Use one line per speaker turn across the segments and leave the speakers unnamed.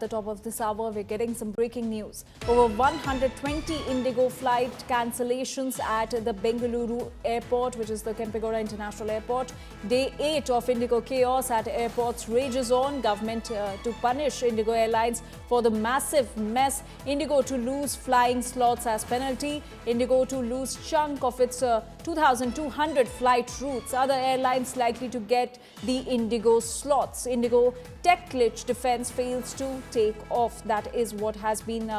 At the top of this hour, we're getting some breaking news. Over 120 IndiGo flight cancellations at the Bengaluru airport, which is the Kempegowda International Airport. Day 8 of IndiGo chaos at airports rages on. Government to punish IndiGo Airlines for the massive mess. IndiGo to lose flying slots as penalty. IndiGo to lose chunk of its 2,200 flight routes. Other airlines likely to get the IndiGo slots. IndiGo tech glitch defense fails to take off. That is what has been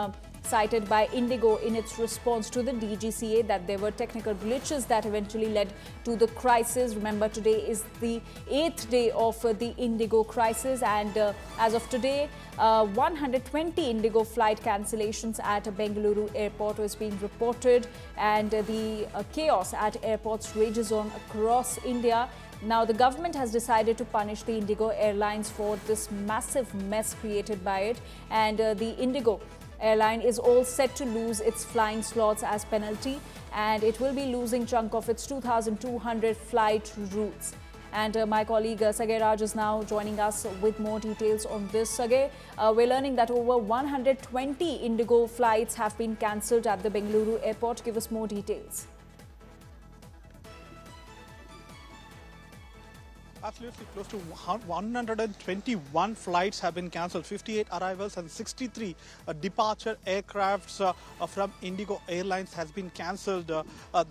cited by IndiGo in its response to the DGCA, that there were technical glitches that eventually led to the crisis. Remember, today is the 8th day of the IndiGo crisis, and as of today, 120 IndiGo flight cancellations at Bengaluru airport is being reported, and the chaos at airports rages on across India. Now, the government has decided to punish the IndiGo Airlines for this massive mess created by it, and the IndiGo airline is all set to lose its flying slots as penalty, and it will be losing chunk of its 2,200 flight routes. And my colleague Sagay is now joining us with more details on this. Sagay, we're learning that over 120 IndiGo flights have been cancelled at the Bengaluru airport. Give us more details.
Absolutely, close to 121 flights have been cancelled, 58 arrivals and 63 departure aircrafts from IndiGo Airlines has been cancelled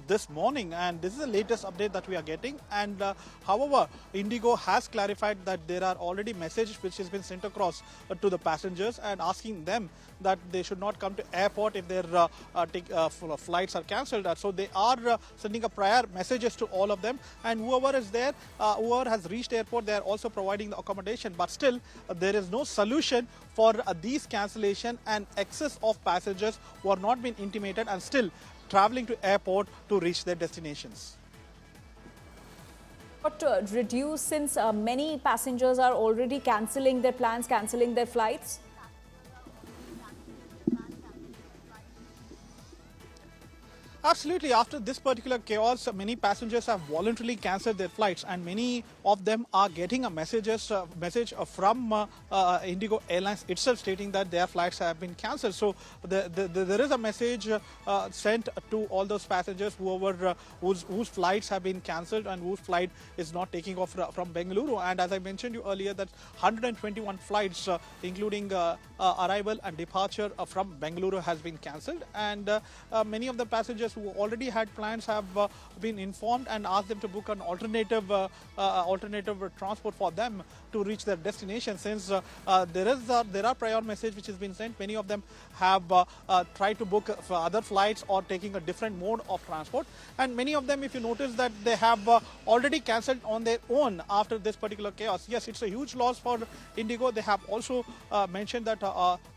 this morning, and this is the latest update that we are getting. And however, IndiGo has clarified that there are already messages which has been sent across to the passengers and asking them that they should not come to airport if their flights are cancelled. So they are sending a prior messages to all of them, and whoever is there, whoever has reached airport, they are also providing the accommodation. But still, there is no solution for these cancellation and excess of passengers who are not been intimated and still traveling to airport to reach their destinations.
What reduce, since many passengers are already cancelling their plans, cancelling their flights?
Absolutely. After this particular chaos, many passengers have voluntarily cancelled their flights, and many of them are getting a message from IndiGo Airlines itself stating that their flights have been cancelled. So there is a message sent to all those passengers whose flights have been cancelled and whose flight is not taking off from Bengaluru. And as I mentioned you earlier, that 121 flights, including arrival and departure from Bengaluru, has been cancelled, and many of the passengers who already had plans have been informed and asked them to book an alternative transport for them to reach their destination. Since there are prior message which has been sent, many of them have tried to book for other flights or taking a different mode of transport, and many of them, if you notice, that they have already cancelled on their own after this particular chaos. Yes, it's a huge loss for IndiGo. They have also mentioned that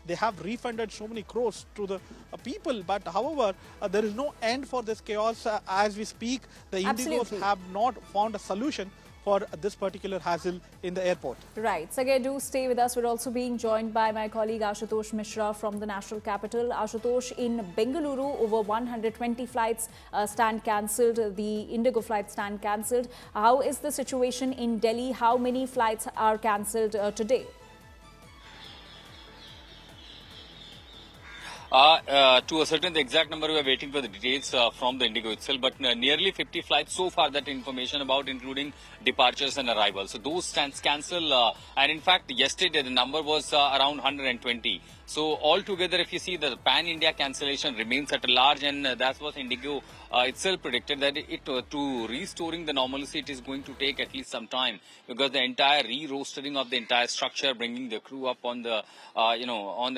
they have refunded so many crores to the people, but however, there is no end for this chaos. As we speak, the IndiGos have not found a solution for this particular hassle in the airport.
Right. Sagay, do stay with us. We're also being joined by my colleague Ashutosh Mishra from the national capital. Ashutosh, in Bengaluru, over 120 flights stand cancelled. The IndiGo flights stand cancelled. How is the situation in Delhi? How many flights are cancelled today?
To ascertain the exact number, we are waiting for the details from the IndiGo itself, but nearly 50 flights so far that information about, including departures and arrivals. So those stands cancel, and in fact, yesterday the number was around 120. So altogether, if you see, the pan-India cancellation remains at large, and that's what IndiGo itself predicted, that to restoring the normalcy, it is going to take at least some time, because the entire re-rostering of the entire structure, bringing the crew up on the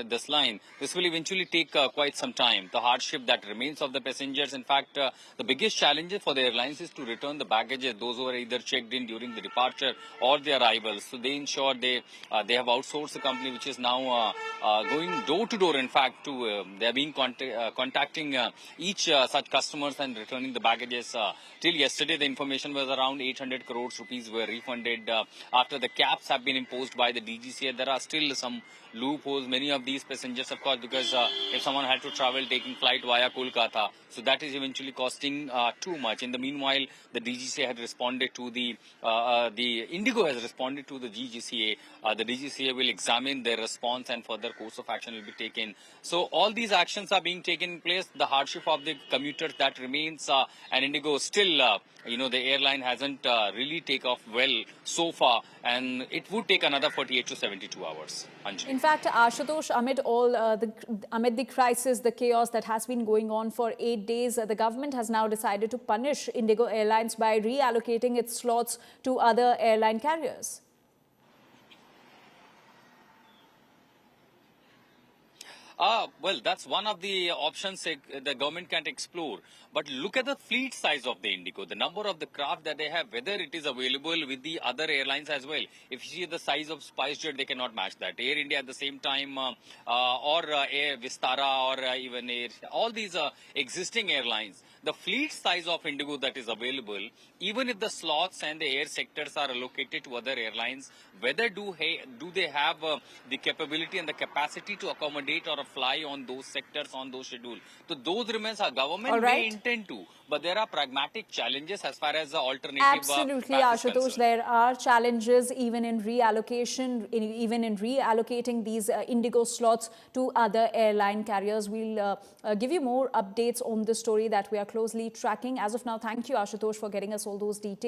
this line, this will eventually take quite some time. The hardship that remains of the passengers, in fact, the biggest challenge for the airlines is to return the baggages, those who are either checked in during the departure or the arrivals. So they ensure they have outsourced a company which is now going door to door. In fact, they are being contacting each such customers and returning the baggages. Till yesterday, the information was around 800 crores rupees were refunded after the caps have been imposed by the DGCA. There are still some loopholes. Many of these passengers, of course, because if someone had to travel taking flight via Kolkata, so that is eventually costing too much. In the meanwhile, the DGCA had responded to the IndiGo has responded to the DGCA. The DGCA will examine their response and further course of action will be taken. So all these actions are being taken in place. The hardship of the commuters that remains, and IndiGo still, the airline hasn't really take off well so far, and it would take another 48 to 72 hours. Anjali.
In fact, Ashutosh, amid the crisis, the chaos that has been going on for 8 days, the government has now decided to punish IndiGo Airlines by reallocating its slots to other airline carriers.
Well, that's one of the options the government can explore. But look at the fleet size of the IndiGo, the number of the craft that they have, whether it is available with the other airlines as well. If you see the size of SpiceJet, they cannot match that. Air India at the same time, or Air Vistara, or even Air, all these existing airlines. The fleet size of IndiGo that is available, even if the slots and the air sectors are allocated to other airlines, whether do they have the capability and the capacity to accommodate or fly on those sectors, on those schedules. So those remains our government may intend to, but there are pragmatic challenges as far as the alternative.
Absolutely, Ashutosh. There are challenges even in reallocation, even in reallocating these IndiGo slots to other airline carriers. We'll give you more updates on the story that we are closely tracking. As of now, thank you, Ashutosh, for getting us all those details.